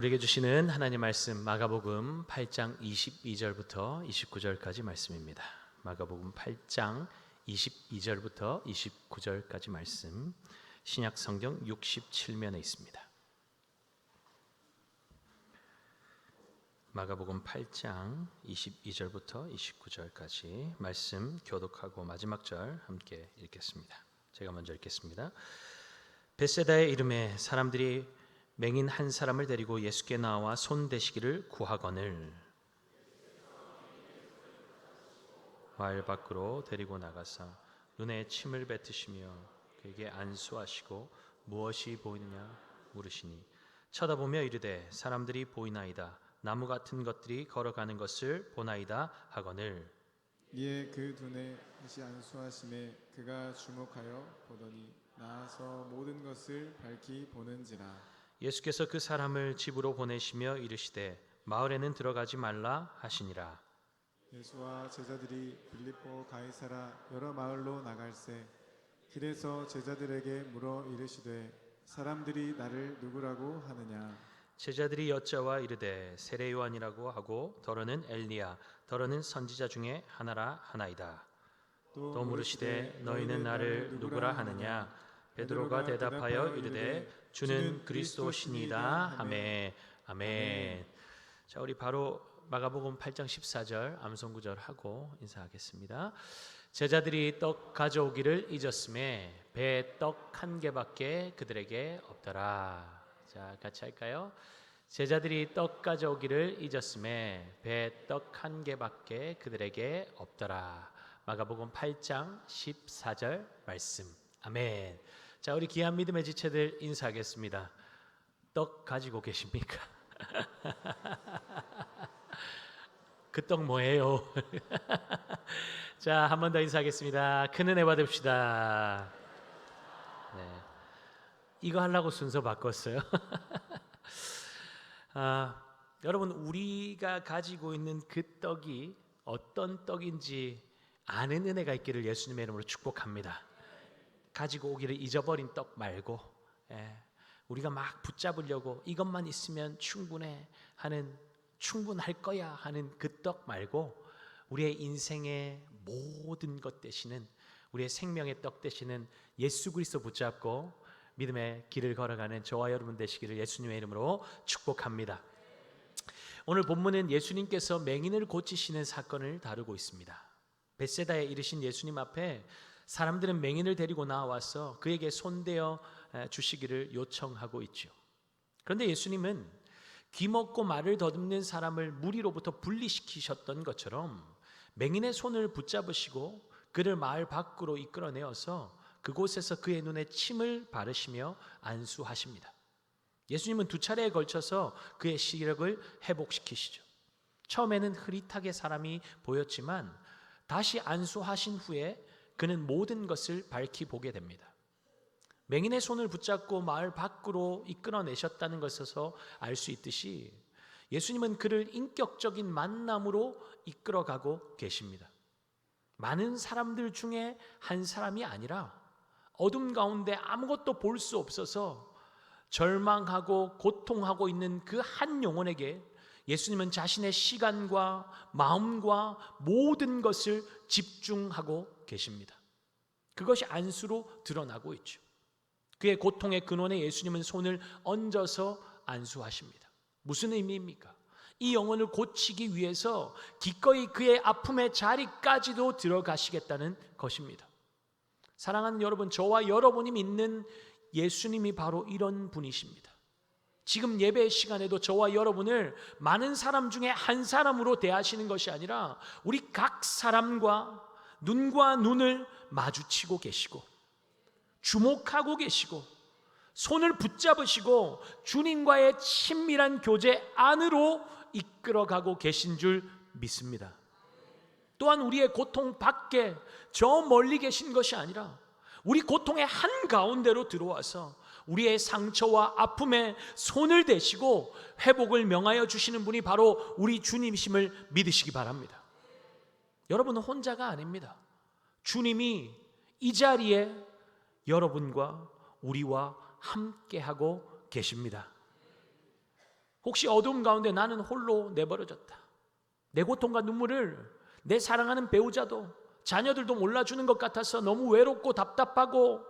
우리에게 주시는 하나님 말씀 마가복음 8장 22절부터 29절까지 말씀입니다. 마가복음 8장 22절부터 29절까지 말씀, 신약 성경 67면에 있습니다. 마가복음 8장 22절부터 29절까지 말씀 교독하고 마지막 절 함께 읽겠습니다. 제가 먼저 읽겠습니다. 벳세다의 이름에 사람들이 맹인 한 사람을 데리고 예수께 나와 손 대시기를 구하거늘 마을 밖으로 데리고 나가사 눈에 침을 뱉으시며 그에게 안수하시고 무엇이 보이느냐 물으시니 쳐다보며 이르되 사람들이 보이나이다. 나무 같은 것들이 걸어가는 것을 보나이다 하거늘 이에 그 눈에 다시 안수하심에 그가 주목하여 보더니 나아서 모든 것을 밝히 보는지라. 예수께서 그 사람을 집으로 보내시며 이르시되 마을에는 들어가지 말라 하시니라. 예수와 제자들이 빌립보 가이사라 여러 마을로 나갈새 길에서 제자들에게 물어 이르시되 사람들이 나를 누구라고 하느냐. 제자들이 여짜와 이르되 세례 요한이라고 하고 더러는 엘리야 더러는 선지자 중에 하나라 하나이다. 또 물으시되 너희는 나를 누구라 하느냐. 베드로가 대답하여 이르되 주는 그리스도시니이다 하매. 아멘. 자, 우리 바로 마가복음 8장 14절 암송 구절 하고 인사하겠습니다. 제자들이 떡 가져오기를 잊었음에 배에 떡 한 개밖에 그들에게 없더라. 자, 같이 할까요? 제자들이 떡 가져오기를 잊었음에 배에 떡 한 개밖에 그들에게 없더라. 마가복음 8장 14절 말씀. 아멘. 자, 우리 귀한 믿음의 지체들 인사하겠습니다. 떡 가지고 계십니까? 그 떡 뭐예요? 자, 한 번 더 인사하겠습니다. 큰 은혜 받읍시다. 네, 이거 하려고 순서 바꿨어요. 여러분, 우리가 가지고 있는 그 떡이 어떤 떡인지 아는 은혜가 있기를 예수님의 이름으로 축복합니다. 가지고 오기를 잊어버린 떡 말고, 우리가 막 붙잡으려고 이것만 있으면 충분해 하는, 충분할 거야 하는 그 떡 말고, 우리의 인생의 모든 것 되시는, 우리의 생명의 떡 되시는 예수 그리스도 붙잡고 믿음의 길을 걸어가는 저와 여러분 되시기를 예수님의 이름으로 축복합니다. 오늘 본문은 예수님께서 맹인을 고치시는 사건을 다루고 있습니다. 벳세다에 이르신 예수님 앞에 사람들은 맹인을 데리고 나와서 그에게 손대어 주시기를 요청하고 있죠. 그런데 예수님은 귀먹고 말을 더듬는 사람을 무리로부터 분리시키셨던 것처럼 맹인의 손을 붙잡으시고 그를 마을 밖으로 이끌어내어서 그곳에서 그의 눈에 침을 바르시며 안수하십니다. 예수님은 두 차례에 걸쳐서 그의 시력을 회복시키시죠. 처음에는 흐릿하게 사람이 보였지만 다시 안수하신 후에 그는 모든 것을 밝히 보게 됩니다. 맹인의 손을 붙잡고 마을 밖으로 이끌어내셨다는 것에서 알 수 있듯이 예수님은 그를 인격적인 만남으로 이끌어가고 계십니다. 많은 사람들 중에 한 사람이 아니라 어둠 가운데 아무것도 볼 수 없어서 절망하고 고통하고 있는 그 한 영혼에게 예수님은 자신의 시간과 마음과 모든 것을 집중하고 계십니다. 그것이 안수로 드러나고 있죠. 그의 고통의 근원에 예수님은 손을 얹어서 안수하십니다. 무슨 의미입니까? 이 영혼을 고치기 위해서 기꺼이 그의 아픔의 자리까지도 들어가시겠다는 것입니다. 사랑하는 여러분, 저와 여러분이 믿는 예수님이 바로 이런 분이십니다. 지금 예배 시간에도 저와 여러분을 많은 사람 중에 한 사람으로 대하시는 것이 아니라 우리 각 사람과 눈과 눈을 마주치고 계시고 주목하고 계시고 손을 붙잡으시고 주님과의 친밀한 교제 안으로 이끌어가고 계신 줄 믿습니다. 또한 우리의 고통 밖에 저 멀리 계신 것이 아니라 우리 고통의 한가운데로 들어와서 우리의 상처와 아픔에 손을 대시고 회복을 명하여 주시는 분이 바로 우리 주님이심을 믿으시기 바랍니다. 여러분은 혼자가 아닙니다. 주님이 이 자리에 여러분과 우리와 함께하고 계십니다. 혹시 어두움 가운데 나는 홀로 내버려졌다. 내 고통과 눈물을 내 사랑하는 배우자도 자녀들도 몰라주는 것 같아서 너무 외롭고 답답하고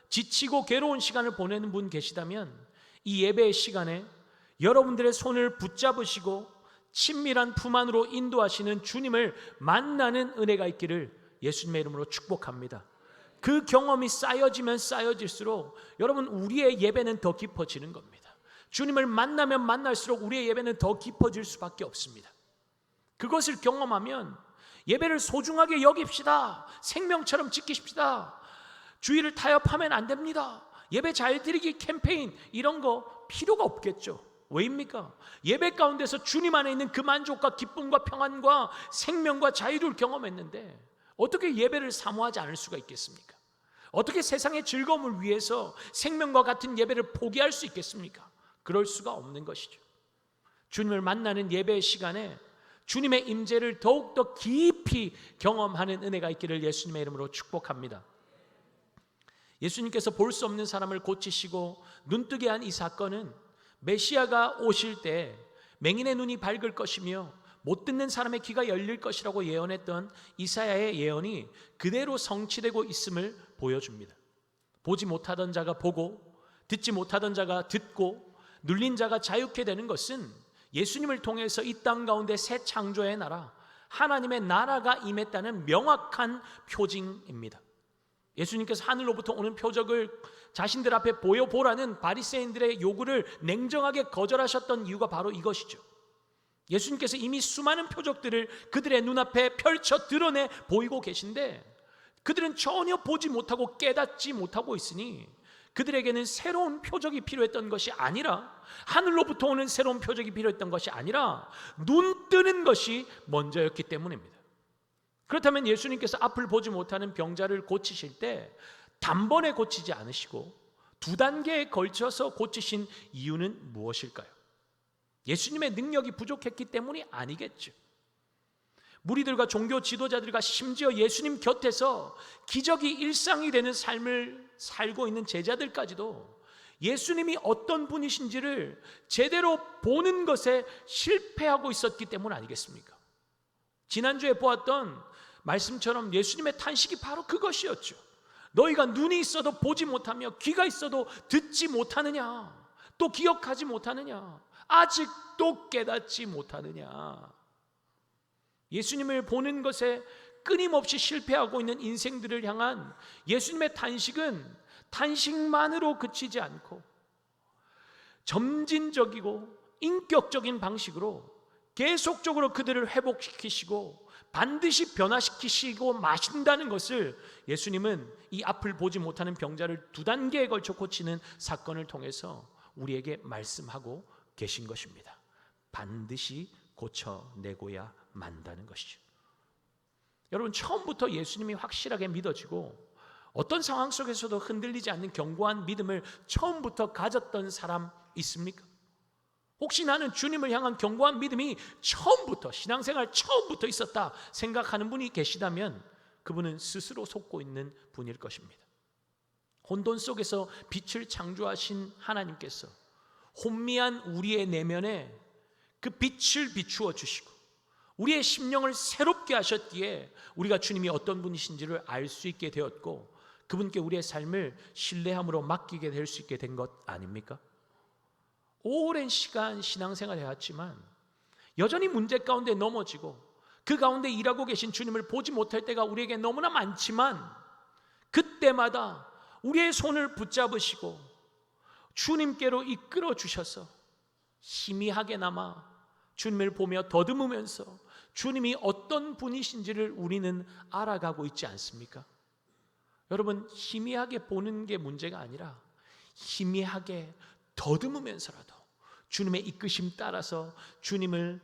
지치고 괴로운 시간을 보내는 분 계시다면 이 예배의 시간에 여러분들의 손을 붙잡으시고 친밀한 품 안으로 인도하시는 주님을 만나는 은혜가 있기를 예수님의 이름으로 축복합니다. 그 경험이 쌓여지면 쌓여질수록 여러분 우리의 예배는 더 깊어지는 겁니다. 주님을 만나면 만날수록 우리의 예배는 더 깊어질 수밖에 없습니다. 그것을 경험하면 예배를 소중하게 여깁시다. 생명처럼 지키십시다. 주의를 타협하면 안 됩니다. 예배 잘 드리기 캠페인 이런 거 필요가 없겠죠. 왜입니까? 예배 가운데서 주님 안에 있는 그 만족과 기쁨과 평안과 생명과 자유를 경험했는데 어떻게 예배를 사모하지 않을 수가 있겠습니까? 어떻게 세상의 즐거움을 위해서 생명과 같은 예배를 포기할 수 있겠습니까? 그럴 수가 없는 것이죠. 주님을 만나는 예배의 시간에 주님의 임재를 더욱더 깊이 경험하는 은혜가 있기를 예수님의 이름으로 축복합니다. 예수님께서 볼 수 없는 사람을 고치시고 눈뜨게 한 이 사건은 메시아가 오실 때 맹인의 눈이 밝을 것이며 못 듣는 사람의 귀가 열릴 것이라고 예언했던 이사야의 예언이 그대로 성취되고 있음을 보여줍니다. 보지 못하던 자가 보고 듣지 못하던 자가 듣고 눌린 자가 자유케 되는 것은 예수님을 통해서 이 땅 가운데 새 창조의 나라 하나님의 나라가 임했다는 명확한 표징입니다. 예수님께서 하늘로부터 오는 표적을 자신들 앞에 보여보라는 바리새인들의 요구를 냉정하게 거절하셨던 이유가 바로 이것이죠. 예수님께서 이미 수많은 표적들을 그들의 눈앞에 펼쳐 드러내 보이고 계신데 그들은 전혀 보지 못하고 깨닫지 못하고 있으니 그들에게는 새로운 표적이 필요했던 것이 아니라 하늘로부터 오는 새로운 표적이 필요했던 것이 아니라 눈 뜨는 것이 먼저였기 때문입니다. 그렇다면 예수님께서 앞을 보지 못하는 병자를 고치실 때 단번에 고치지 않으시고 두 단계에 걸쳐서 고치신 이유는 무엇일까요? 예수님의 능력이 부족했기 때문이 아니겠죠. 무리들과 종교 지도자들과 심지어 예수님 곁에서 기적이 일상이 되는 삶을 살고 있는 제자들까지도 예수님이 어떤 분이신지를 제대로 보는 것에 실패하고 있었기 때문 아니겠습니까? 지난주에 보았던 말씀처럼 예수님의 탄식이 바로 그것이었죠. 너희가 눈이 있어도 보지 못하며 귀가 있어도 듣지 못하느냐? 또 기억하지 못하느냐? 아직도 깨닫지 못하느냐? 예수님을 보는 것에 끊임없이 실패하고 있는 인생들을 향한 예수님의 탄식은 탄식만으로 그치지 않고 점진적이고 인격적인 방식으로 계속적으로 그들을 회복시키시고 반드시 변화시키시고 마신다는 것을 예수님은 이 앞을 보지 못하는 병자를 두 단계에 걸쳐 고치는 사건을 통해서 우리에게 말씀하고 계신 것입니다. 반드시 고쳐내고야 만다는 것이죠. 여러분, 처음부터 예수님이 확실하게 믿어지고 어떤 상황 속에서도 흔들리지 않는 견고한 믿음을 처음부터 가졌던 사람 있습니까? 혹시 나는 주님을 향한 견고한 믿음이 처음부터, 신앙생활 처음부터 있었다 생각하는 분이 계시다면 그분은 스스로 속고 있는 분일 것입니다. 혼돈 속에서 빛을 창조하신 하나님께서 혼미한 우리의 내면에 그 빛을 비추어 주시고 우리의 심령을 새롭게 하셨기에 우리가 주님이 어떤 분이신지를 알 수 있게 되었고 그분께 우리의 삶을 신뢰함으로 맡기게 될 수 있게 된 것 아닙니까? 오랜 시간 신앙생활을 해왔지만 여전히 문제 가운데 넘어지고 그 가운데 일하고 계신 주님을 보지 못할 때가 우리에게 너무나 많지만 그때마다 우리의 손을 붙잡으시고 주님께로 이끌어 주셔서 희미하게나마 주님을 보며 더듬으면서 주님이 어떤 분이신지를 우리는 알아가고 있지 않습니까? 여러분, 희미하게 보는 게 문제가 아니라 희미하게 더듬으면서라도 주님의 이끄심 따라서 주님을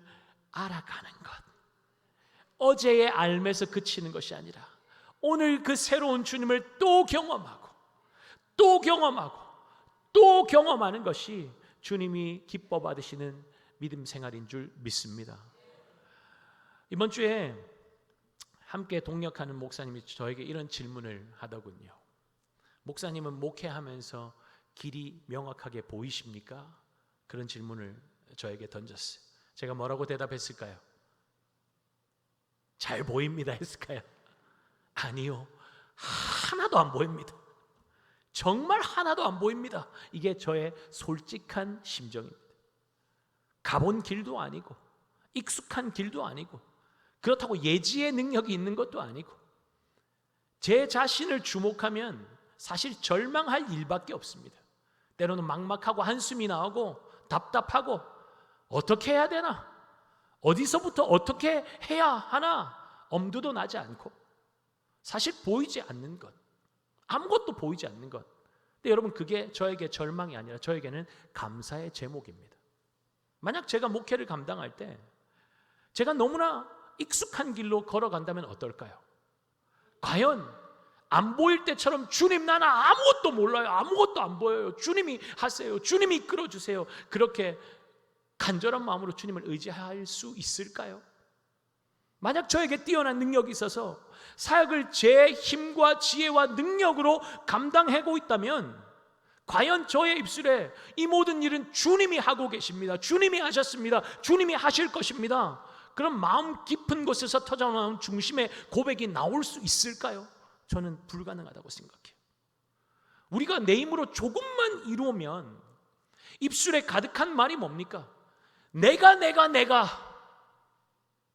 알아가는 것, 어제의 알매서 그치는 것이 아니라 오늘 그 새로운 주님을 또 경험하고 또 경험하고 또 경험하는 것이 주님이 기뻐 받으시는 믿음 생활인 줄 믿습니다. 이번 주에 함께 동역하는 목사님이 저에게 이런 질문을 하더군요. 목사님은 목회하면서 길이 명확하게 보이십니까? 그런 질문을 저에게 던졌어요. 제가 뭐라고 대답했을까요? 잘 보입니다 했을까요? 아니요, 하나도 안 보입니다. 정말 하나도 안 보입니다. 이게 저의 솔직한 심정입니다. 가본 길도 아니고 익숙한 길도 아니고 그렇다고 예지의 능력이 있는 것도 아니고 제 자신을 주목하면 사실 절망할 일밖에 없습니다. 때로는 막막하고 한숨이 나오고 답답하고 어떻게 해야 되나? 어디서부터 어떻게 해야 하나? 엄두도 나지 않고 사실 보이지 않는 것, 아무것도 보이지 않는 것. 근데 여러분, 그게 저에게 절망이 아니라 저에게는 감사의 제목입니다. 만약 제가 목회를 감당할 때 제가 너무나 익숙한 길로 걸어간다면 어떨까요? 과연 안 보일 때처럼 주님 나는 아무것도 몰라요, 아무것도 안 보여요, 주님이 하세요, 주님이 이끌어주세요, 그렇게 간절한 마음으로 주님을 의지할 수 있을까요? 만약 저에게 뛰어난 능력이 있어서 사역을 제 힘과 지혜와 능력으로 감당하고 있다면 과연 저의 입술에 이 모든 일은 주님이 하고 계십니다, 주님이 하셨습니다, 주님이 하실 것입니다, 그럼 마음 깊은 곳에서 터져나오는 중심의 고백이 나올 수 있을까요? 저는 불가능하다고 생각해요. 우리가 내 힘으로 조금만 이루면 입술에 가득한 말이 뭡니까? 내가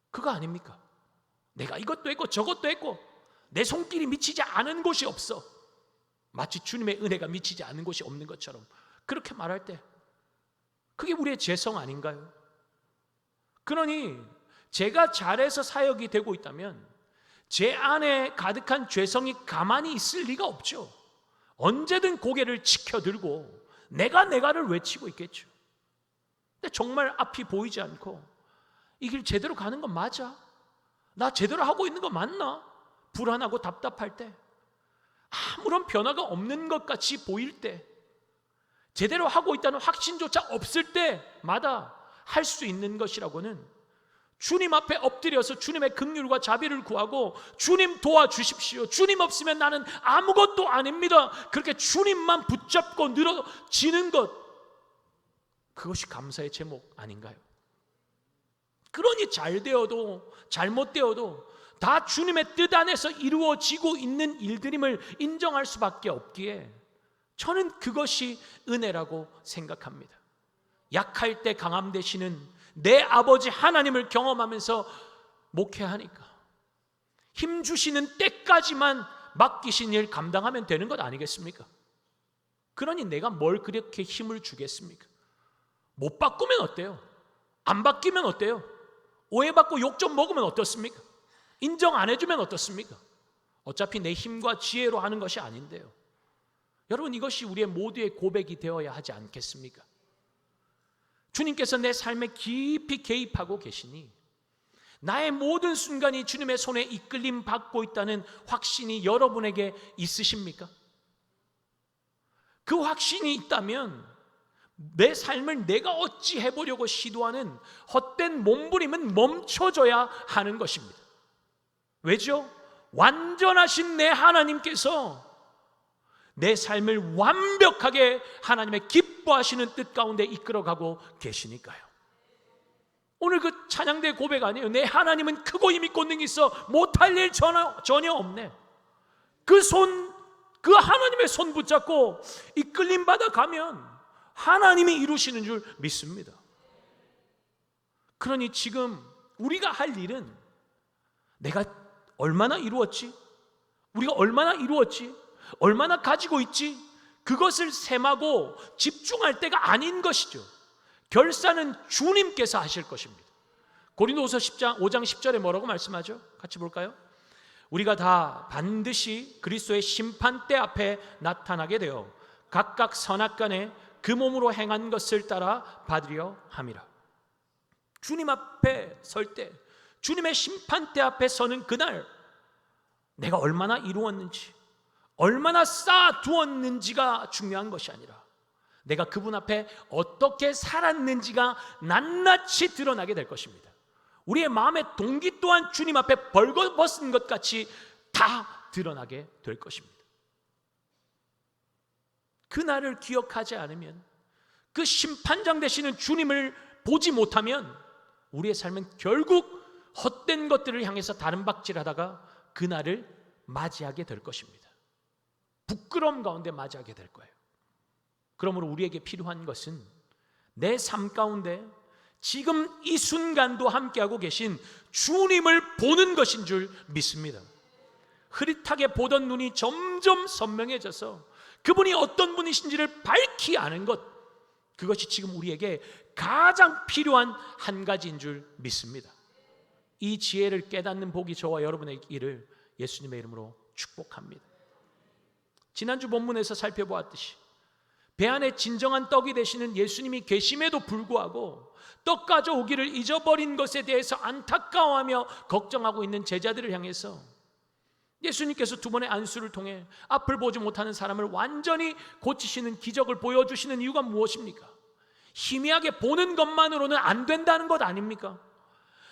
그거 아닙니까? 내가 이것도 했고 저것도 했고 내 손길이 미치지 않은 곳이 없어. 마치 주님의 은혜가 미치지 않는 곳이 없는 것처럼 그렇게 말할 때 그게 우리의 죄성 아닌가요? 그러니 제가 잘해서 사역이 되고 있다면 제 안에 가득한 죄성이 가만히 있을 리가 없죠. 언제든 고개를 치켜들고 내가를 외치고 있겠죠. 근데 정말 앞이 보이지 않고 이 길 제대로 가는 건 맞아? 나 제대로 하고 있는 거 맞나? 불안하고 답답할 때, 아무런 변화가 없는 것 같이 보일 때, 제대로 하고 있다는 확신조차 없을 때마다 할 수 있는 것이라고는 주님 앞에 엎드려서 주님의 긍휼과 자비를 구하고 주님 도와주십시오, 주님 없으면 나는 아무것도 아닙니다, 그렇게 주님만 붙잡고 늘어지는 것, 그것이 감사의 제목 아닌가요? 그러니 잘 되어도 잘못 되어도 다 주님의 뜻 안에서 이루어지고 있는 일들임을 인정할 수밖에 없기에 저는 그것이 은혜라고 생각합니다. 약할 때 강함 되시는 내 아버지 하나님을 경험하면서 목회하니까 힘 주시는 때까지만 맡기신 일 감당하면 되는 것 아니겠습니까? 그러니 내가 뭘 그렇게 힘을 주겠습니까? 못 바꾸면 어때요? 안 바뀌면 어때요? 오해받고 욕 좀 먹으면 어떻습니까? 인정 안 해주면 어떻습니까? 어차피 내 힘과 지혜로 하는 것이 아닌데요. 여러분, 이것이 우리의 모두의 고백이 되어야 하지 않겠습니까? 주님께서 내 삶에 깊이 개입하고 계시니 나의 모든 순간이 주님의 손에 이끌림 받고 있다는 확신이 여러분에게 있으십니까? 그 확신이 있다면 내 삶을 내가 어찌 해보려고 시도하는 헛된 몸부림은 멈춰져야 하는 것입니다. 왜죠? 완전하신 내 하나님께서 내 삶을 완벽하게 하나님의 기뻐하시는 뜻 가운데 이끌어가고 계시니까요. 오늘 그 찬양대 고백 아니에요? 내 하나님은 크고 힘이 있고 능력이 있어 못할 일 전혀 없네. 그 하나님의 손 붙잡고 이끌림 받아 가면 하나님이 이루시는 줄 믿습니다. 그러니 지금 우리가 할 일은 내가 얼마나 이루었지? 우리가 얼마나 이루었지? 얼마나 가지고 있지? 그것을 셈하고 집중할 때가 아닌 것이죠. 결산은 주님께서 하실 것입니다. 고린도후서 5장 10절에 뭐라고 말씀하죠? 같이 볼까요? 우리가 다 반드시 그리스도의 심판대 앞에 나타나게 되어 각각 선악간에 그 몸으로 행한 것을 따라 받으려 함이라. 주님 앞에 설 때, 주님의 심판대 앞에 서는 그날 내가 얼마나 이루었는지, 얼마나 쌓아두었는지가 중요한 것이 아니라 내가 그분 앞에 어떻게 살았는지가 낱낱이 드러나게 될 것입니다. 우리의 마음의 동기 또한 주님 앞에 벌거벗은 것 같이 다 드러나게 될 것입니다. 그날을 기억하지 않으면 그 심판장 되시는 주님을 보지 못하면 우리의 삶은 결국 헛된 것들을 향해서 다른 박질하다가 그날을 맞이하게 될 것입니다. 부끄러움 가운데 맞이하게 될 거예요. 그러므로 우리에게 필요한 것은 내 삶 가운데 지금 이 순간도 함께하고 계신 주님을 보는 것인 줄 믿습니다. 흐릿하게 보던 눈이 점점 선명해져서 그분이 어떤 분이신지를 밝히 아는 것, 그것이 지금 우리에게 가장 필요한 한 가지인 줄 믿습니다. 이 지혜를 깨닫는 복이 저와 여러분의 일을 예수님의 이름으로 축복합니다. 지난주 본문에서 살펴보았듯이 배 안에 진정한 떡이 되시는 예수님이 계심에도 불구하고 떡 가져오기를 잊어버린 것에 대해서 안타까워하며 걱정하고 있는 제자들을 향해서 예수님께서 두 번의 안수를 통해 앞을 보지 못하는 사람을 완전히 고치시는 기적을 보여주시는 이유가 무엇입니까? 희미하게 보는 것만으로는 안 된다는 것 아닙니까?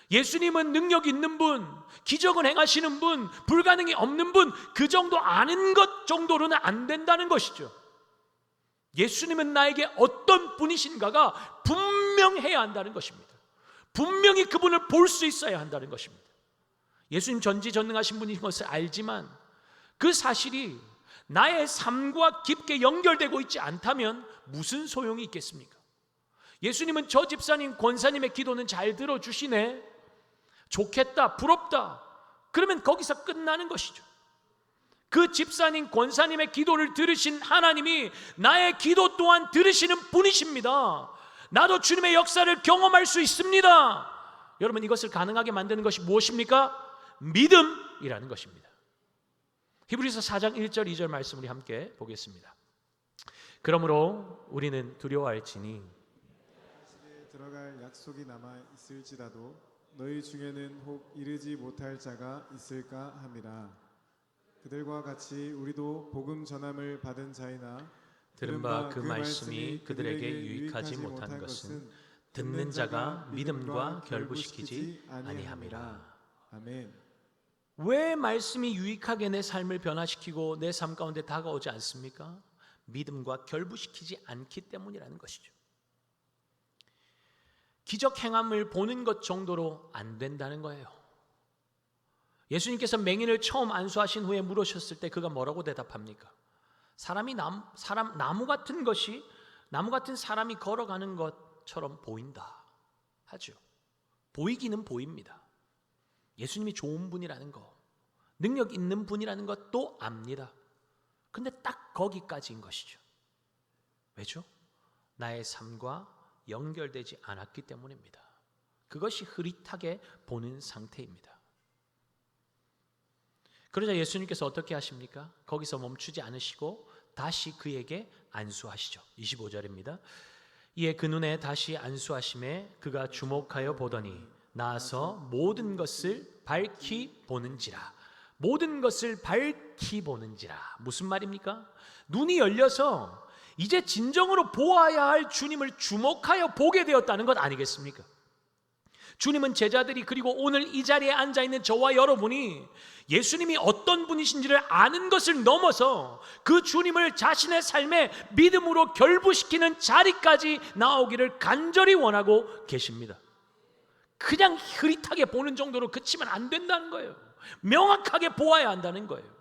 예수님은 능력 있는 분, 기적을 행하시는 분, 불가능이 없는 분, 그 정도 아는 것 정도로는 안 된다는 것이죠. 예수님은 나에게 어떤 분이신가가 분명해야 한다는 것입니다. 분명히 그분을 볼 수 있어야 한다는 것입니다. 예수님 전지전능하신 분인 것을 알지만 그 사실이 나의 삶과 깊게 연결되고 있지 않다면 무슨 소용이 있겠습니까? 예수님은 저 집사님, 권사님의 기도는 잘 들어주시네, 좋겠다, 부럽다, 그러면 거기서 끝나는 것이죠. 그 집사님, 권사님의 기도를 들으신 하나님이 나의 기도 또한 들으시는 분이십니다. 나도 주님의 역사를 경험할 수 있습니다. 여러분, 이것을 가능하게 만드는 것이 무엇입니까? 믿음이라는 것입니다. 히브리서 4장 1절 2절 말씀 우리 함께 보겠습니다. 그러므로 우리는 두려워할지니 집에 들어갈 약속이 남아 있을지라도 너희 중에는 혹 이르지 못할 자가 있을까 함이라. 그들과 같이 우리도 복음 전함을 받은 자이나 들은 바 그 말씀이 그들에게 유익하지 못한 것은 듣는 자가 믿음과 결부시키지 아니함이라. 아멘. 왜 말씀이 유익하게 내 삶을 변화시키고 내 삶 가운데 다가오지 않습니까? 믿음과 결부시키지 않기 때문이라는 것이죠. 기적 행함을 보는 것 정도로 안 된다는 거예요. 예수님께서 맹인을 처음 안수하신 후에 물으셨을 때 그가 뭐라고 대답합니까? 나무 같은 것이, 나무 같은 사람이 걸어가는 것처럼 보인다 하죠. 보이기는 보입니다. 예수님이 좋은 분이라는 거, 능력 있는 분이라는 것도 압니다. 근데 딱 거기까지인 것이죠. 왜죠? 나의 삶과 연결되지 않았기 때문입니다. 그것이 흐릿하게 보는 상태입니다. 그러자 예수님께서 어떻게 하십니까? 거기서 멈추지 않으시고 다시 그에게 안수하시죠. 25절입니다. 이에 그 눈에 다시 안수하심에 그가 주목하여 보더니 나아서 모든 것을 밝히 보는지라. 모든 것을 밝히 보는지라. 무슨 말입니까? 눈이 열려서 이제 진정으로 보아야 할 주님을 주목하여 보게 되었다는 것 아니겠습니까? 주님은 제자들이, 그리고 오늘 이 자리에 앉아있는 저와 여러분이 예수님이 어떤 분이신지를 아는 것을 넘어서 그 주님을 자신의 삶에 믿음으로 결부시키는 자리까지 나오기를 간절히 원하고 계십니다. 그냥 흐릿하게 보는 정도로 그치면 안 된다는 거예요. 명확하게 보아야 한다는 거예요.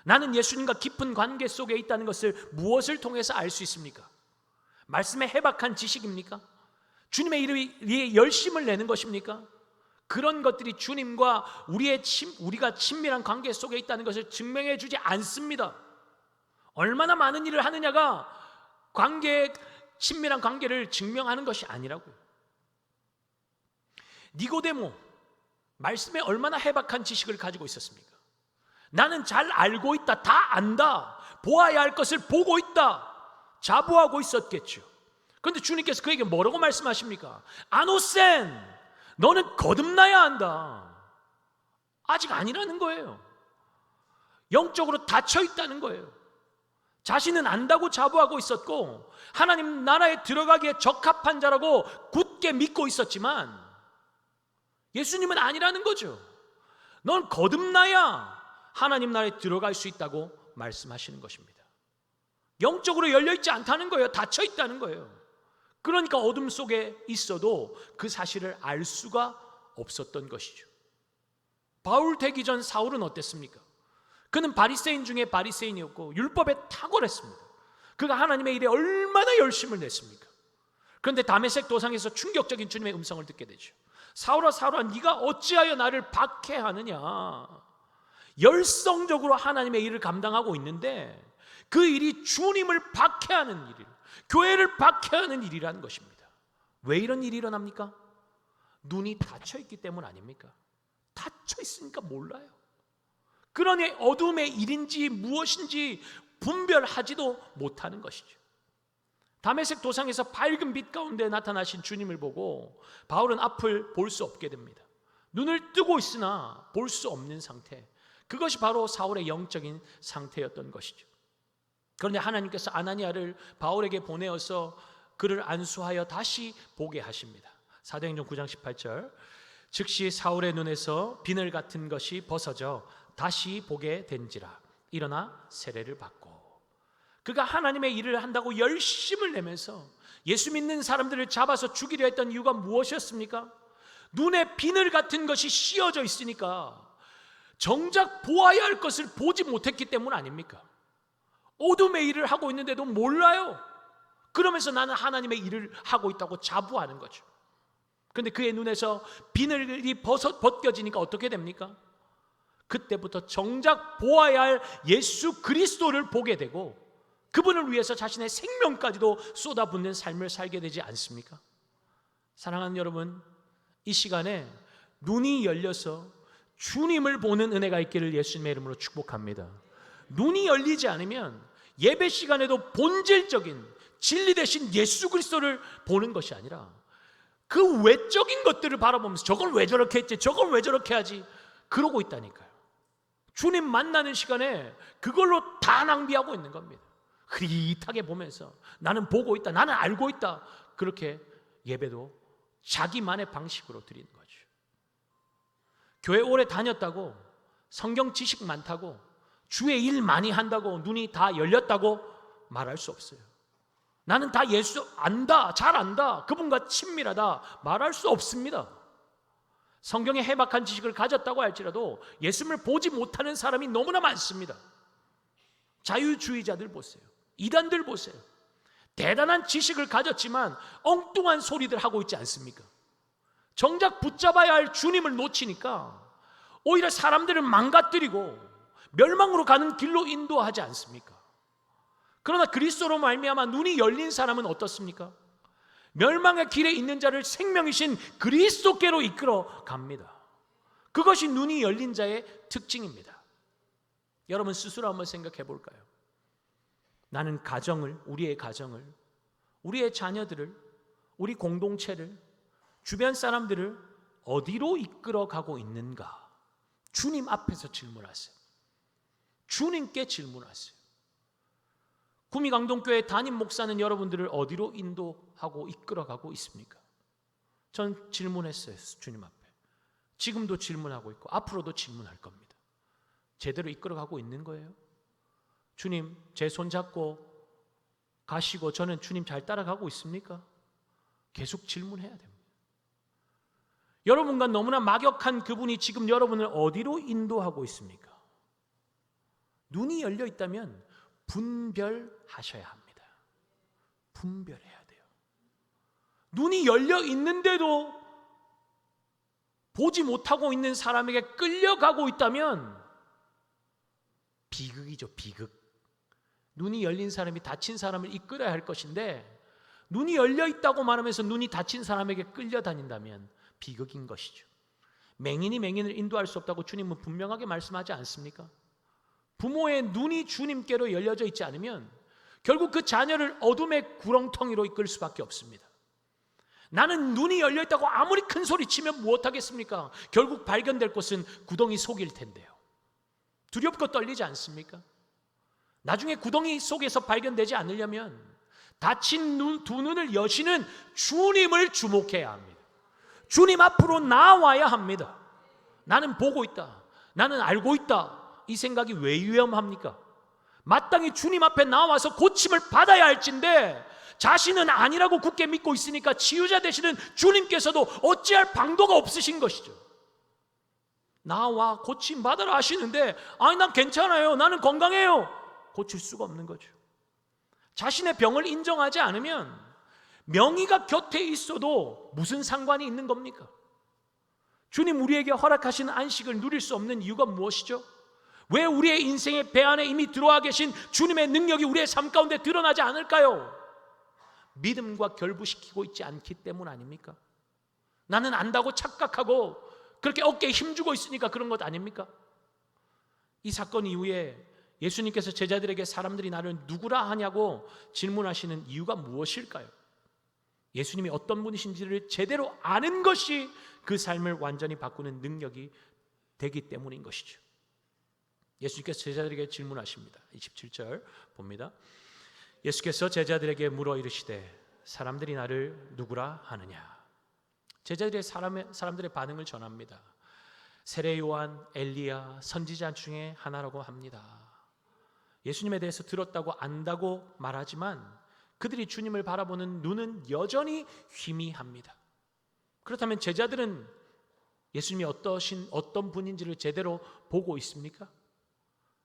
나는 예수님과 깊은 관계 속에 있다는 것을 무엇을 통해서 알 수 있습니까? 말씀에 해박한 지식입니까? 주님의 이름에 열심을 내는 것입니까? 그런 것들이 주님과 우리가 친밀한 관계 속에 있다는 것을 증명해 주지 않습니다. 얼마나 많은 일을 하느냐가 친밀한 관계를 증명하는 것이 아니라고요. 니고데모, 말씀에 얼마나 해박한 지식을 가지고 있었습니까? 나는 잘 알고 있다, 다 안다, 보아야 할 것을 보고 있다, 자부하고 있었겠죠. 그런데 주님께서 그에게 뭐라고 말씀하십니까? 아노센, 너는 거듭나야 한다. 아직 아니라는 거예요. 영적으로 닫혀 있다는 거예요. 자신은 안다고 자부하고 있었고 하나님 나라에 들어가기에 적합한 자라고 굳게 믿고 있었지만 예수님은 아니라는 거죠. 넌 거듭나야 하나님 나라에 들어갈 수 있다고 말씀하시는 것입니다. 영적으로 열려있지 않다는 거예요. 닫혀 있다는 거예요. 그러니까 어둠 속에 있어도 그 사실을 알 수가 없었던 것이죠. 바울 되기 전 사울은 어땠습니까? 그는 바리새인 중에 바리새인이었고 율법에 탁월했습니다. 그가 하나님의 일에 얼마나 열심을 냈습니까? 그런데 다메섹 도상에서 충격적인 주님의 음성을 듣게 되죠. 사울아 사울아, 네가 어찌하여 나를 박해하느냐. 열성적으로 하나님의 일을 감당하고 있는데 그 일이 주님을 박해하는 일이에요. 교회를 박해하는 일이라는 것입니다. 왜 이런 일이 일어납니까? 눈이 닫혀 있기 때문 아닙니까? 닫혀 있으니까 몰라요. 그러니 어둠의 일인지 무엇인지 분별하지도 못하는 것이죠. 다메섹 도상에서 밝은 빛 가운데 나타나신 주님을 보고 바울은 앞을 볼 수 없게 됩니다. 눈을 뜨고 있으나 볼 수 없는 상태, 그것이 바로 사울의 영적인 상태였던 것이죠. 그런데 하나님께서 아나니아를 바울에게 보내어서 그를 안수하여 다시 보게 하십니다. 사도행전 9장 18절, 즉시 사울의 눈에서 비늘 같은 것이 벗어져 다시 보게 된지라. 일어나 세례를 받고. 그가 하나님의 일을 한다고 열심을 내면서 예수 믿는 사람들을 잡아서 죽이려 했던 이유가 무엇이었습니까? 눈에 비늘 같은 것이 씌어져 있으니까 정작 보아야 할 것을 보지 못했기 때문 아닙니까? 어둠의 일을 하고 있는데도 몰라요. 그러면서 나는 하나님의 일을 하고 있다고 자부하는 거죠. 그런데 그의 눈에서 비늘이 벗겨지니까 어떻게 됩니까? 그때부터 정작 보아야 할 예수 그리스도를 보게 되고 그분을 위해서 자신의 생명까지도 쏟아붓는 삶을 살게 되지 않습니까? 사랑하는 여러분, 이 시간에 눈이 열려서 주님을 보는 은혜가 있기를 예수님의 이름으로 축복합니다. 눈이 열리지 않으면 예배 시간에도 본질적인 진리 대신 예수 그리스도를 보는 것이 아니라 그 외적인 것들을 바라보면서 저걸 왜 저렇게 했지, 저걸 왜 저렇게 하지, 그러고 있다니까요. 주님 만나는 시간에 그걸로 다 낭비하고 있는 겁니다. 흐릿하게 보면서 나는 보고 있다, 나는 알고 있다, 그렇게 예배도 자기만의 방식으로 드리는 거죠. 교회 오래 다녔다고, 성경 지식 많다고, 주의 일 많이 한다고 눈이 다 열렸다고 말할 수 없어요. 나는 다 예수 안다, 잘 안다, 그분과 친밀하다 말할 수 없습니다. 성경에 해박한 지식을 가졌다고 할지라도 예수님을 보지 못하는 사람이 너무나 많습니다. 자유주의자들 보세요. 이단들 보세요. 대단한 지식을 가졌지만 엉뚱한 소리들 하고 있지 않습니까? 정작 붙잡아야 할 주님을 놓치니까 오히려 사람들을 망가뜨리고 멸망으로 가는 길로 인도하지 않습니까? 그러나 그리스도로 말미암아 눈이 열린 사람은 어떻습니까? 멸망의 길에 있는 자를 생명이신 그리스도께로 이끌어 갑니다. 그것이 눈이 열린 자의 특징입니다. 여러분 스스로 한번 생각해 볼까요? 나는 가정을, 우리의 가정을, 우리의 자녀들을, 우리 공동체를, 주변 사람들을 어디로 이끌어 가고 있는가? 주님 앞에서 질문하세요. 주님께 질문하세요. 구미강동교회 담임 목사는 여러분들을 어디로 인도하고 이끌어가고 있습니까? 전 질문했어요. 주님 앞에. 지금도 질문하고 있고 앞으로도 질문할 겁니다. 제대로 이끌어가고 있는 거예요? 주님, 제 손 잡고 가시고 저는 주님 잘 따라가고 있습니까? 계속 질문해야 됩니다. 여러분과 너무나 막역한 그분이 지금 여러분을 어디로 인도하고 있습니까? 눈이 열려 있다면 분별하셔야 합니다. 분별해야 돼요. 눈이 열려 있는데도 보지 못하고 있는 사람에게 끌려가고 있다면 비극이죠, 비극. 눈이 열린 사람이 다친 사람을 이끌어야 할 것인데 눈이 열려 있다고 말하면서 눈이 닫힌 사람에게 끌려다닌다면 비극인 것이죠. 맹인이 맹인을 인도할 수 없다고 주님은 분명하게 말씀하지 않습니까? 부모의 눈이 주님께로 열려져 있지 않으면 결국 그 자녀를 어둠의 구렁텅이로 이끌 수밖에 없습니다. 나는 눈이 열려있다고 아무리 큰 소리 치면 무엇하겠습니까? 결국 발견될 곳은 구덩이 속일 텐데요. 두렵고 떨리지 않습니까? 나중에 구덩이 속에서 발견되지 않으려면 닫힌 두 눈을 여시는 주님을 주목해야 합니다. 주님 앞으로 나와야 합니다. 나는 보고 있다, 나는 알고 있다, 이 생각이 왜 위험합니까? 마땅히 주님 앞에 나와서 고침을 받아야 할진데 자신은 아니라고 굳게 믿고 있으니까 치유자 되시는 주님께서도 어찌할 방도가 없으신 것이죠. 나와 고침 받으라 하시는데 아니 난 괜찮아요, 나는 건강해요, 고칠 수가 없는 거죠. 자신의 병을 인정하지 않으면 명의가 곁에 있어도 무슨 상관이 있는 겁니까? 주님 우리에게 허락하신 안식을 누릴 수 없는 이유가 무엇이죠? 왜 우리의 인생의 배 안에 이미 들어와 계신 주님의 능력이 우리의 삶 가운데 드러나지 않을까요? 믿음과 결부시키고 있지 않기 때문 아닙니까? 나는 안다고 착각하고 그렇게 어깨에 힘주고 있으니까 그런 것 아닙니까? 이 사건 이후에 예수님께서 제자들에게 사람들이 나를 누구라 하냐고 질문하시는 이유가 무엇일까요? 예수님이 어떤 분이신지를 제대로 아는 것이 그 삶을 완전히 바꾸는 능력이 되기 때문인 것이죠. 예수님께서 제자들에게 질문하십니다. 27절 봅니다. 예수께서 제자들에게 물어 이르시되 사람들이 나를 누구라 하느냐? 제자들의 사람들의 반응을 전합니다. 세례 요한, 엘리야, 선지자 중에 하나라고 합니다. 예수님에 대해서 들었다고 안다고 말하지만 그들이 주님을 바라보는 눈은 여전히 희미합니다. 그렇다면 제자들은 예수님이 어떤 분인지를 제대로 보고 있습니까?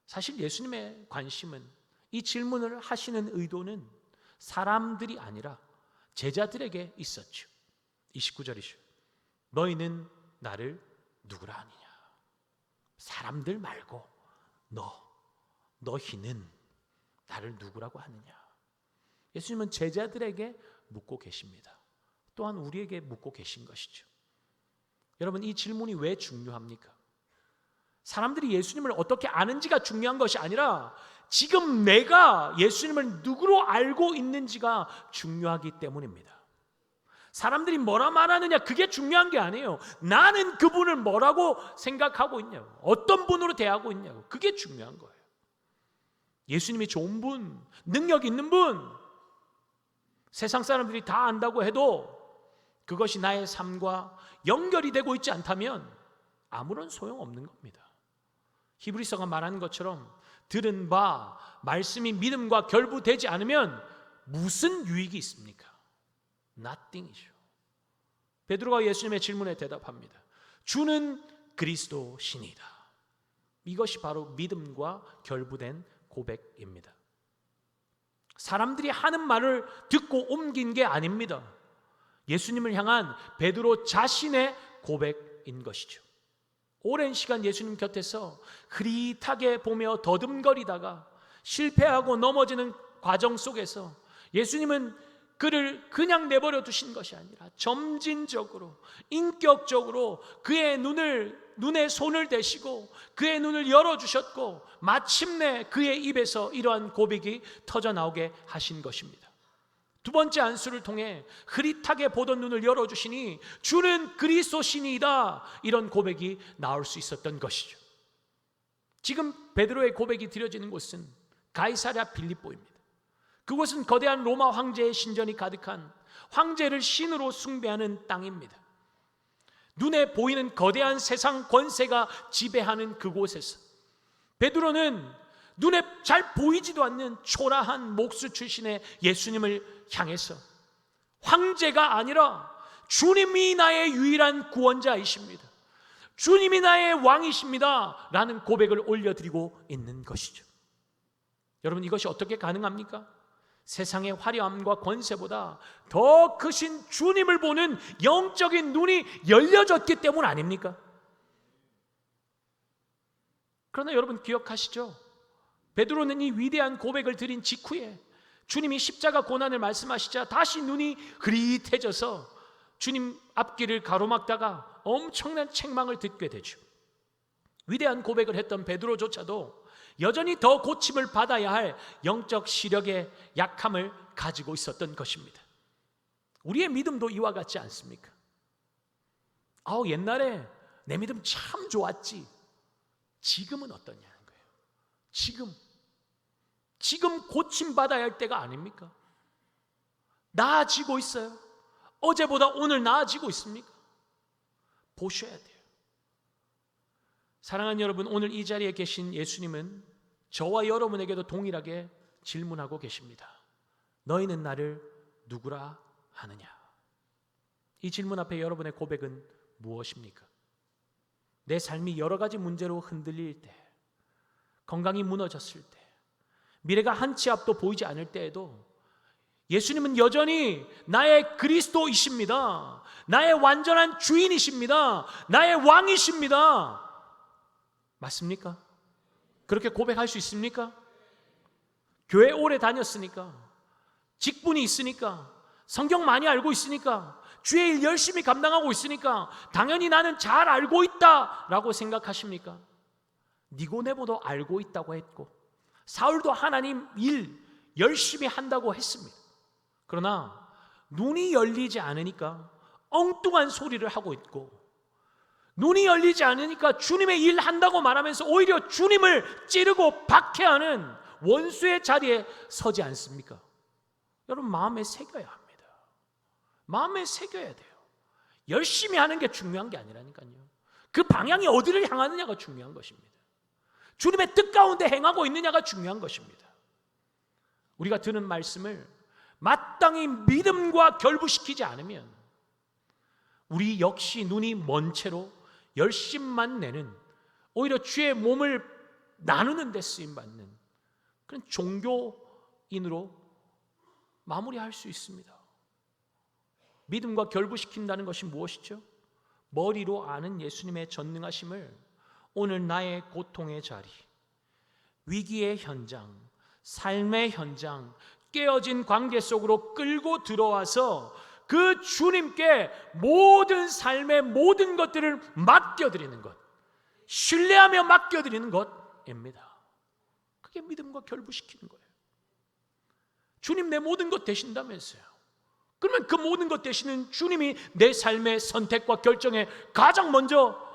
사실 예수님의 관심은, 이 질문을 하시는 의도는 사람들이 아니라 제자들에게 있었죠. 29절이죠. 너희는 나를 누구라 하느냐? 사람들 말고 너희는 나를 누구라고 하느냐? 예수님은 제자들에게 묻고 계십니다. 또한 우리에게 묻고 계신 것이죠. 여러분, 이 질문이 왜 중요합니까? 사람들이 예수님을 어떻게 아는지가 중요한 것이 아니라 지금 내가 예수님을 누구로 알고 있는지가 중요하기 때문입니다. 사람들이 뭐라 말하느냐, 그게 중요한 게 아니에요. 나는 그분을 뭐라고 생각하고 있냐고, 어떤 분으로 대하고 있냐고, 그게 중요한 거예요. 예수님이 좋은 분, 능력 있는 분, 세상 사람들이 다 안다고 해도 그것이 나의 삶과 연결이 되고 있지 않다면 아무런 소용없는 겁니다. 히브리서가 말하는 것처럼 들은 바 말씀이 믿음과 결부되지 않으면 무슨 유익이 있습니까? Nothing이죠. 베드로가 예수님의 질문에 대답합니다. 주는 그리스도시니이다. 이것이 바로 믿음과 결부된 고백입니다. 사람들이 하는 말을 듣고 옮긴 게 아닙니다. 예수님을 향한 베드로 자신의 고백인 것이죠. 오랜 시간 예수님 곁에서 흐릿하게 보며 더듬거리다가 실패하고 넘어지는 과정 속에서 예수님은 그를 그냥 내버려 두신 것이 아니라 점진적으로, 인격적으로 그의 눈에 손을 대시고 그의 눈을 열어주셨고 마침내 그의 입에서 이러한 고백이 터져나오게 하신 것입니다. 두 번째 안수를 통해 흐릿하게 보던 눈을 열어주시니 주는 그리스도시니이다, 이런 고백이 나올 수 있었던 것이죠. 지금 베드로의 고백이 드려지는 곳은 가이사랴 빌립보입니다. 그곳은 거대한 로마 황제의 신전이 가득한, 황제를 신으로 숭배하는 땅입니다. 눈에 보이는 거대한 세상 권세가 지배하는 그곳에서 베드로는 눈에 잘 보이지도 않는 초라한 목수 출신의 예수님을 향해서 황제가 아니라 주님이 나의 유일한 구원자이십니다, 주님이 나의 왕이십니다 라는 고백을 올려드리고 있는 것이죠. 여러분, 이것이 어떻게 가능합니까? 세상의 화려함과 권세보다 더 크신 주님을 보는 영적인 눈이 열려졌기 때문 아닙니까? 그러나 여러분 기억하시죠? 베드로는 이 위대한 고백을 드린 직후에 주님이 십자가 고난을 말씀하시자 다시 눈이 흐릿해져서 주님 앞길을 가로막다가 엄청난 책망을 듣게 되죠. 위대한 고백을 했던 베드로조차도 여전히 더 고침을 받아야 할 영적 시력의 약함을 가지고 있었던 것입니다. 우리의 믿음도 이와 같지 않습니까? 옛날에 내 믿음 참 좋았지, 지금은 어떠냐는 거예요. 지금 고침받아야 할 때가 아닙니까? 나아지고 있어요? 어제보다 오늘 나아지고 있습니까? 보셔야 돼요. 사랑하는 여러분, 오늘 이 자리에 계신 예수님은 저와 여러분에게도 동일하게 질문하고 계십니다. 너희는 나를 누구라 하느냐? 이 질문 앞에 여러분의 고백은 무엇입니까? 내 삶이 여러 가지 문제로 흔들릴 때, 건강이 무너졌을 때, 미래가 한 치 앞도 보이지 않을 때에도 예수님은 여전히 나의 그리스도이십니다. 나의 완전한 주인이십니다. 나의 왕이십니다. 맞습니까? 그렇게 고백할 수 있습니까? 교회 오래 다녔으니까, 직분이 있으니까, 성경 많이 알고 있으니까, 주의 일 열심히 감당하고 있으니까 당연히 나는 잘 알고 있다라고 생각하십니까? 니고데모도 알고 있다고 했고, 사울도 하나님 일 열심히 한다고 했습니다. 그러나 눈이 열리지 않으니까 엉뚱한 소리를 하고 있고, 눈이 열리지 않으니까 주님의 일 한다고 말하면서 오히려 주님을 찌르고 박해하는 원수의 자리에 서지 않습니까? 여러분, 마음에 새겨야 합니다. 마음에 새겨야 돼요. 열심히 하는 게 중요한 게 아니라니까요. 그 방향이 어디를 향하느냐가 중요한 것입니다. 주님의 뜻 가운데 행하고 있느냐가 중요한 것입니다. 우리가 듣는 말씀을 마땅히 믿음과 결부시키지 않으면 우리 역시 눈이 먼 채로 열심만 내는, 오히려 주의 몸을 나누는 데 쓰임받는 그런 종교인으로 마무리할 수 있습니다. 믿음과 결부시킨다는 것이 무엇이죠? 머리로 아는 예수님의 전능하심을 오늘 나의 고통의 자리, 위기의 현장, 삶의 현장, 깨어진 관계 속으로 끌고 들어와서 그 주님께 모든 삶의 모든 것들을 맡겨드리는 것, 신뢰하며 맡겨드리는 것입니다. 그게 믿음과 결부시키는 거예요. 주님, 내 모든 것 되신다면서요. 그러면 그 모든 것 되시는 주님이 내 삶의 선택과 결정에 가장 먼저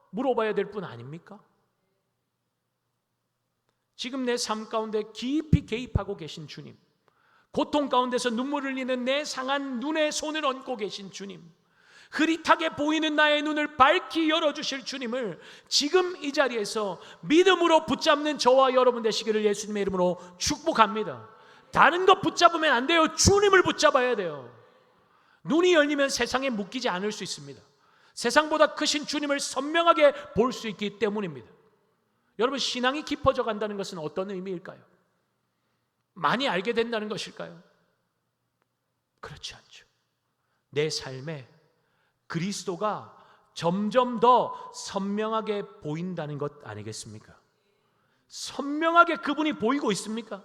물어봐야 될 분 아닙니까? 지금 내 삶 가운데 깊이 개입하고 계신 주님, 고통 가운데서 눈물을 흘리는 내 상한 눈에 손을 얹고 계신 주님, 흐릿하게 보이는 나의 눈을 밝히 열어주실 주님을 지금 이 자리에서 믿음으로 붙잡는 저와 여러분 되시기를 예수님의 이름으로 축복합니다. 다른 것 붙잡으면 안 돼요. 주님을 붙잡아야 돼요. 눈이 열리면 세상에 묶이지 않을 수 있습니다. 세상보다 크신 주님을 선명하게 볼 수 있기 때문입니다. 여러분, 신앙이 깊어져 간다는 것은 어떤 의미일까요? 많이 알게 된다는 것일까요? 그렇지 않죠. 내 삶에 그리스도가 점점 더 선명하게 보인다는 것 아니겠습니까? 선명하게 그분이 보이고 있습니까?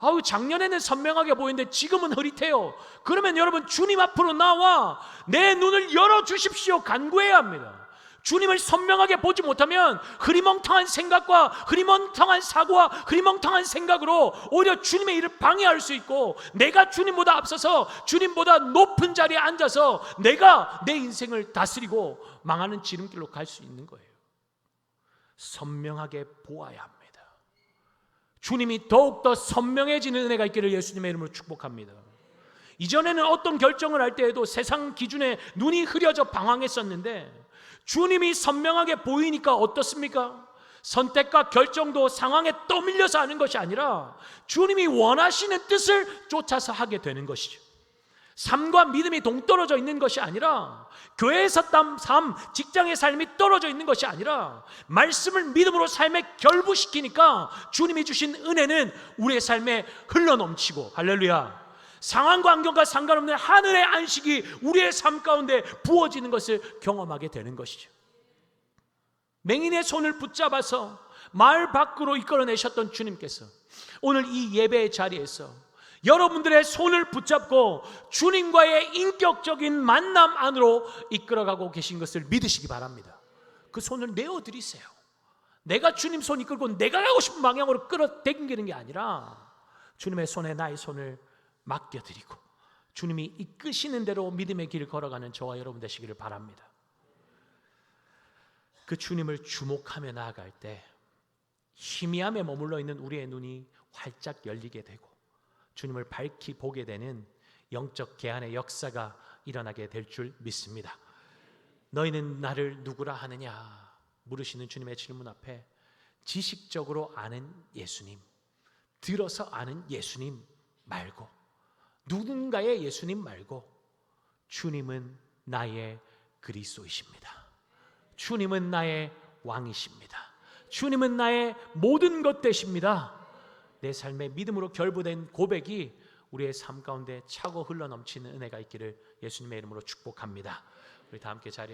아우, 작년에는 선명하게 보이는데 지금은 흐릿해요. 그러면 여러분, 주님 앞으로 나와 내 눈을 열어주십시오 간구해야 합니다. 주님을 선명하게 보지 못하면 흐리멍텅한 생각과 흐리멍텅한 사고와 흐리멍텅한 생각으로 오히려 주님의 일을 방해할 수 있고, 내가 주님보다 앞서서 주님보다 높은 자리에 앉아서 내가 내 인생을 다스리고 망하는 지름길로 갈 수 있는 거예요. 선명하게 보아야 합니다. 주님이 더욱더 선명해지는 은혜가 있기를 예수님의 이름으로 축복합니다. 이전에는 어떤 결정을 할 때에도 세상 기준에 눈이 흐려져 방황했었는데, 주님이 선명하게 보이니까 어떻습니까? 선택과 결정도 상황에 떠밀려서 하는 것이 아니라 주님이 원하시는 뜻을 쫓아서 하게 되는 것이죠. 삶과 믿음이 동떨어져 있는 것이 아니라, 교회에서 삶, 직장의 삶이 떨어져 있는 것이 아니라 말씀을 믿음으로 삶에 결부시키니까 주님이 주신 은혜는 우리의 삶에 흘러넘치고, 할렐루야, 상황과 환경과 상관없는 하늘의 안식이 우리의 삶 가운데 부어지는 것을 경험하게 되는 것이죠. 맹인의 손을 붙잡아서 마을 밖으로 이끌어내셨던 주님께서 오늘 이 예배의 자리에서 여러분들의 손을 붙잡고 주님과의 인격적인 만남 안으로 이끌어가고 계신 것을 믿으시기 바랍니다. 그 손을 내어드리세요. 내가 주님 손 이끌고 내가 가고 싶은 방향으로 끌어당기는 게 아니라 주님의 손에 나의 손을 맡겨드리고 주님이 이끄시는 대로 믿음의 길을 걸어가는 저와 여러분 되시기를 바랍니다. 그 주님을 주목하며 나아갈 때 희미함에 머물러 있는 우리의 눈이 활짝 열리게 되고 주님을 밝히 보게 되는 영적 개안의 역사가 일어나게 될 줄 믿습니다. 너희는 나를 누구라 하느냐 물으시는 주님의 질문 앞에 지식적으로 아는 예수님, 들어서 아는 예수님 말고, 누군가의 예수님 말고 주님은 나의 그리스도이십니다. 주님은 나의 왕이십니다. 주님은 나의 모든 것 되십니다. 내 삶의 믿음으로 결부된 고백이 우리의 삶 가운데 차고 흘러넘치는 은혜가 있기를 예수님의 이름으로 축복합니다. 우리 다 함께 자리에